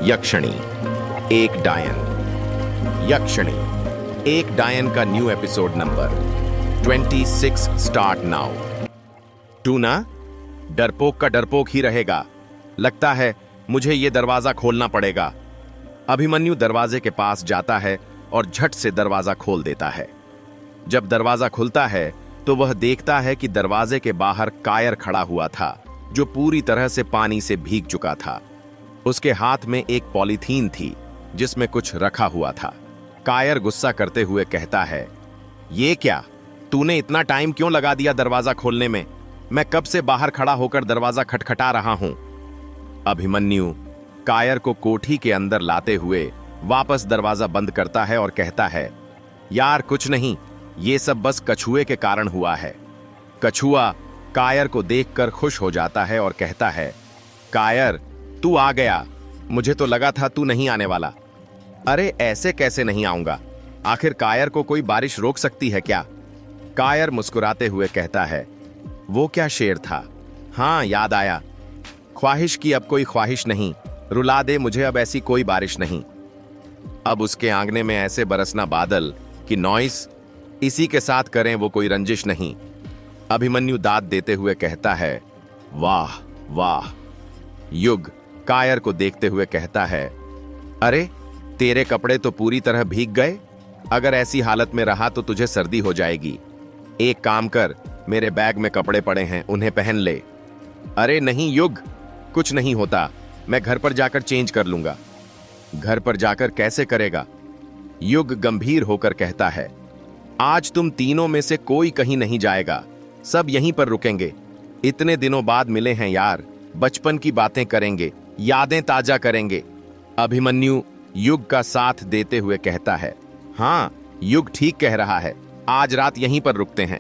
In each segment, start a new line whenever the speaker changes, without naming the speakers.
यक्षिणी एक डायन। यक्षिणी एक डायन का new episode number 26 start now. Tuna डरपोक का डरपोक ही रहेगा। लगता है मुझे ये दरवाजा खोलना पड़ेगा। अभिमन्यु दरवाजे के पास जाता है और झट से दरवाजा खोल देता है। जब दरवाजा खुलता है तो वह देखता है कि दरवाजे के बाहर कायर खड़ा हुआ था, जो पूरी तरह से पानी से भीग चुका था। उसके हाथ में एक पॉलीथीन थी जिसमें कुछ रखा हुआ था। कायर गुस्सा करते हुए कहता है, ये क्या, तूने इतना टाइम क्यों लगा दिया दरवाजा खोलने में? मैं कब से बाहर खड़ा होकर दरवाजा खटखटा रहा हूं। अभिमन्यु कायर को कोठी के अंदर लाते हुए वापस दरवाजा बंद करता है और कहता है, यार कुछ नहीं, ये सब बस कछुए के कारण हुआ है। कछुआ कायर को देखकर खुश हो जाता है और कहता है, कायर तू आ गया, मुझे तो लगा था तू नहीं आने वाला। अरे ऐसे कैसे नहीं आऊंगा, आखिर कायर को कोई बारिश रोक सकती है क्या? कायर मुस्कुराते हुए कहता है, वो क्या शेर था, हाँ याद आया, ख्वाहिश की अब कोई ख्वाहिश नहीं, रुला दे मुझे अब ऐसी कोई बारिश नहीं। अब उसके आंगने में ऐसे बरसना बादल कि नॉइस, इसी के साथ करें वो कोई रंजिश नहीं। अभिमन्यु दाद देते हुए कहता है, वाह वाह। युग कायर को देखते हुए कहता है, अरे तेरे कपड़े तो पूरी तरह भीग गए, अगर ऐसी हालत में रहा तो तुझे सर्दी हो जाएगी। एक काम कर, मेरे बैग में कपड़े पड़े हैं, उन्हें पहन ले। अरे नहीं युग, कुछ नहीं होता, मैं घर पर जाकर चेंज कर लूंगा। घर पर जाकर कैसे करेगा? युग गंभीर होकर कहता है, आज तुम तीनों में से कोई कहीं नहीं जाएगा, सब यहीं पर रुकेंगे। इतने दिनों बाद मिले हैं यार, बचपन की बातें करेंगे, यादें ताजा करेंगे। अभिमन्यु युग का साथ देते हुए कहता है, हाँ युग ठीक कह रहा है, आज रात यहीं पर रुकते हैं।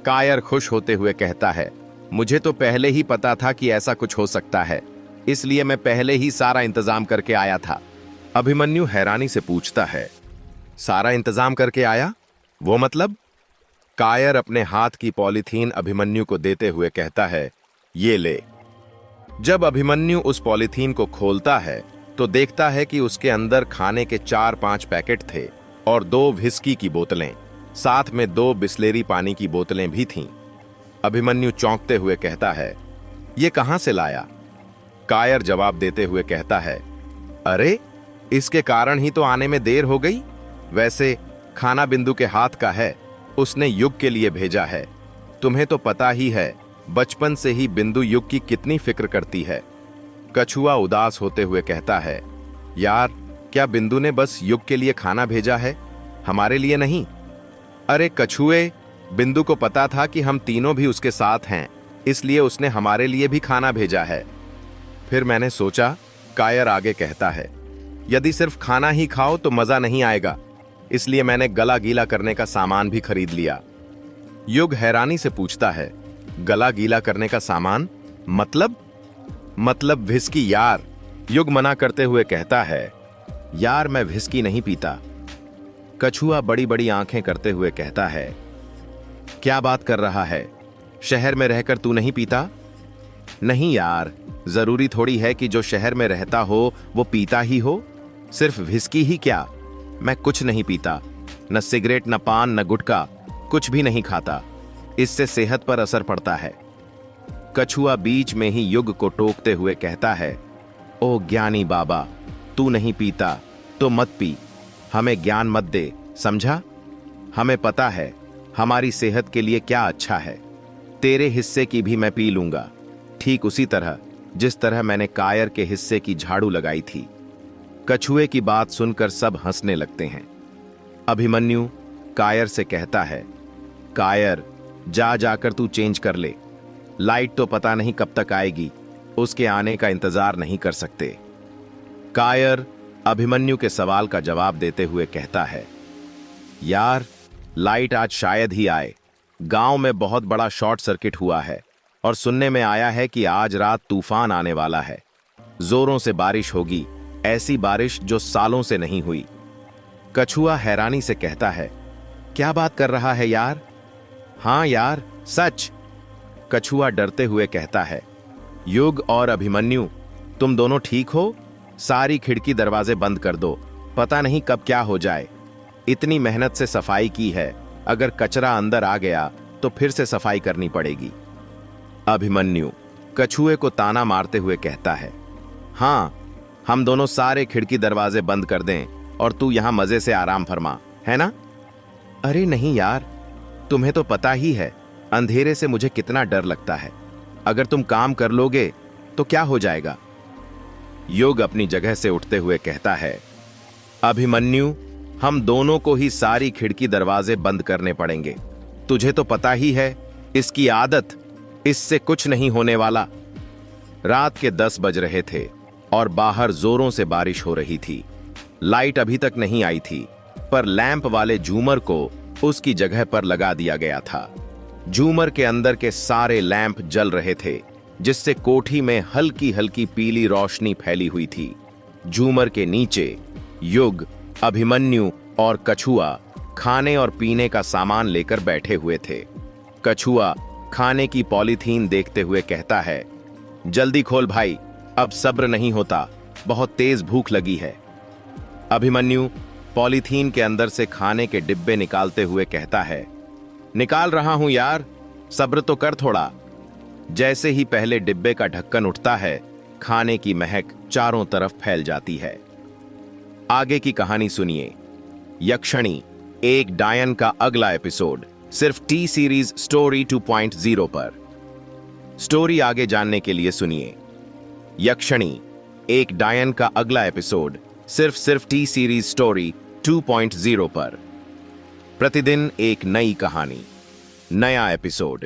कायर खुश होते हुए कहता है, मुझे तो पहले ही पता था कि ऐसा कुछ हो सकता है, इसलिए मैं पहले ही सारा इंतजाम करके आया था। अभिमन्यु हैरानी से पूछता है, सारा इंतजाम करके आया, वो मतलब? कायर अपने हाथ की पॉलीथीन अभिमन्यु को देते हुए कहता है, ये ले। जब अभिमन्यु उस पॉलीथीन को खोलता है तो देखता है कि उसके अंदर खाने के 4-5 पैकेट थे और 2 व्हिस्की की बोतलें, साथ में 2 बिस्लेरी पानी की बोतलें भी थीं। अभिमन्यु चौंकते हुए कहता है, ये कहां से लाया? कायर जवाब देते हुए कहता है, अरे इसके कारण ही तो आने में देर हो गई। वैसे खाना बिंदु के हाथ का है, उसने युग के लिए भेजा है। तुम्हें तो पता ही है, बचपन से ही बिंदु युग की कितनी फिक्र करती है। कछुआ उदास होते हुए कहता है, यार क्या बिंदु ने बस युग के लिए खाना भेजा है, हमारे लिए नहीं? अरे कछुए, बिंदु को पता था कि हम तीनों भी उसके साथ हैं, इसलिए उसने हमारे लिए भी खाना भेजा है। फिर मैंने सोचा, कायर आगे कहता है, यदि सिर्फ खाना ही खाओ तो मजा नहीं आएगा, इसलिए मैंने गला गीला करने का सामान भी खरीद लिया। युग हैरानी से पूछता है, गला गीला करने का सामान मतलब व्हिस्की यार। युग मना करते हुए कहता है, यार मैं व्हिस्की नहीं पीता। कछुआ बड़ी बड़ी आंखें करते हुए कहता है, क्या बात कर रहा है, शहर में रहकर तू नहीं पीता? नहीं यार, जरूरी थोड़ी है कि जो शहर में रहता हो वो पीता ही हो। सिर्फ व्हिस्की ही क्या, मैं कुछ नहीं पीता, न सिगरेट, न पान, न गुटखा, कुछ भी नहीं खाता। इससे सेहत पर असर पड़ता है। कछुआ बीच में ही युग को टोकते हुए कहता है, ओ ज्ञानी बाबा, तू नहीं पीता तो मत पी, हमें ज्ञान मत दे, समझा? हमें पता है हमारी सेहत के लिए क्या अच्छा है। तेरे हिस्से की भी मैं पी लूंगा, ठीक उसी तरह जिस तरह मैंने कायर के हिस्से की झाड़ू लगाई थी। कछुए की बात सुनकर सब हंसने लगते हैं। अभिमन्यु कायर से कहता है, कायर जा जाकर तू चेंज कर ले, लाइट तो पता नहीं कब तक आएगी, उसके आने का इंतजार नहीं कर सकते। कायर अभिमन्यु के सवाल का जवाब देते हुए कहता है, यार लाइट आज शायद ही आए, गांव में बहुत बड़ा शॉर्ट सर्किट हुआ है और सुनने में आया है कि आज रात तूफान आने वाला है, जोरों से बारिश होगी, ऐसी बारिश जो सालों से नहीं हुई। कछुआ हैरानी से कहता है, क्या बात कर रहा है यार? हाँ यार सच। कछुआ डरते हुए कहता है, युग और अभिमन्यु, तुम दोनों ठीक हो? सारी खिड़की दरवाजे बंद कर दो, पता नहीं कब क्या हो जाए। इतनी मेहनत से सफाई की है, अगर कचरा अंदर आ गया तो फिर से सफाई करनी पड़ेगी। अभिमन्यु कछुए को ताना मारते हुए कहता है, हाँ, हम दोनों सारे खिड़की दरवाजे बंद कर दें और तू यहां मजे से आराम फरमा, है ना? अरे नहीं यार, तुम्हें तो पता ही है अंधेरे से मुझे कितना डर लगता है। अगर तुम काम कर लोगे तो क्या हो जाएगा? युग अपनी जगह से उठते हुए कहता है, अभिमन्यु, हम दोनों को ही सारी खिड़की दरवाजे बंद करने पड़ेंगे। तुझे तो पता ही है इसकी आदत, इससे कुछ नहीं होने वाला। रात के 10 बज रहे थे और बाहर जोरों से बारिश हो रही थी। लाइट अभी तक नहीं आई थी, पर लैंप वाले झूमर को उसकी जगह पर लगा दिया गया था। झूमर के अंदर के सारे लैंप जल रहे थे, जिससे कोठी में हल्की हल्की पीली रोशनी फैली हुई थी। झूमर के नीचे युग, अभिमन्यु और कछुआ खाने और पीने का सामान लेकर बैठे हुए थे। कछुआ खाने की पॉलीथीन देखते हुए कहता है, जल्दी खोल भाई, अब सब्र नहीं होता, बहुत तेज भूख लगी है। अभिमन्यु पॉलीथीन के अंदर से खाने के डिब्बे निकालते हुए कहता है, निकाल रहा हूं यार, सब्र तो कर थोड़ा। जैसे ही पहले डिब्बे का ढक्कन उठता है, खाने की महक चारों तरफ फैल जाती है। आगे की कहानी सुनिए। यक्षिणी एक डायन का अगला एपिसोड सिर्फ टी सीरीज स्टोरी 2.0 पर। स्टोरी आगे जानने के लिए सुनिए। यक्षिणी एक डायन का अगला एपिसोड सिर्फ टी सीरीज स्टोरी 2.0 पर। प्रतिदिन एक नई कहानी, नया एपिसोड।